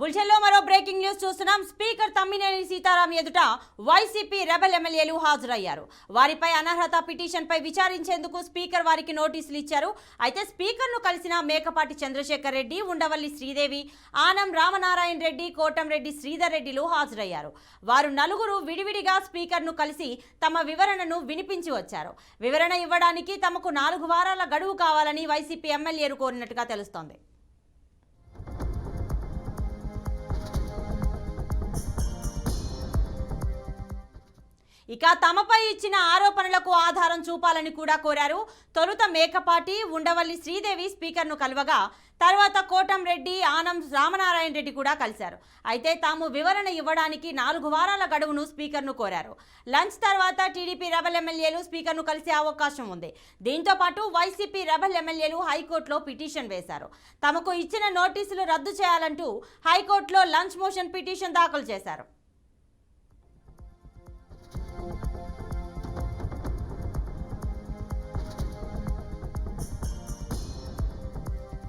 బుల్షన్లో మరో breaking news చూస్తున్నాం. Speaker Tammineni Sitaram ఎదుట వైసీపీ రెబల్ ఎమ్మెల్యేలు హాజరయ్యారు. వారిపై అనర్హత పిటిషన్పై విచారించేందుకు స్పీకర్ వారికి నోటీసులు ఇచ్చారు. అయితే స్పీకర్ను కలిసిన మేకపాటి చంద్రశేఖర్ రెడ్డి, ఉండవల్లి శ్రీదేవి, ఆనం రామనారాయణ రెడ్డి, కోటంరెడ్డి శ్రీధర్ రెడ్డిలు హాజరయ్యారు. వారు నలుగురు విడివిడిగా స్పీకర్ను కలిసి తమ వివరణను వినిపించి వచ్చారు. వివరణ ఇవ్వడానికి తమకు 4 వారాల గడువు కావాలని వైసీపీ ఎమ్మెల్యేలు కోరినట్టుగా తెలుస్తోంది. ఇక తమపై ఇచ్చిన ఆరోపణలకు ఆధారం చూపాలని కూడా కోరారు. తొలుత మేకపాటి, ఉండవల్లి శ్రీదేవి స్పీకర్ను కలవగా తర్వాత కోటంరెడ్డి, ఆనం రామనారాయణ రెడ్డి కూడా కలిశారు. అయితే తాము వివరణ ఇవ్వడానికి 4 వారాల గడువును స్పీకర్ను కోరారు. లంచ్ తర్వాత టీడీపీ రెబల్ ఎమ్మెల్యేలు స్పీకర్ను కలిసే అవకాశం ఉంది. దీంతో పాటు వైసీపీ రెబల్ ఎమ్మెల్యేలు హైకోర్టులో పిటిషన్ వేశారు. తమకు ఇచ్చిన నోటీసులు రద్దు చేయాలంటూ హైకోర్టులో లంచ్ మోషన్ పిటిషన్ దాఖలు చేశారు.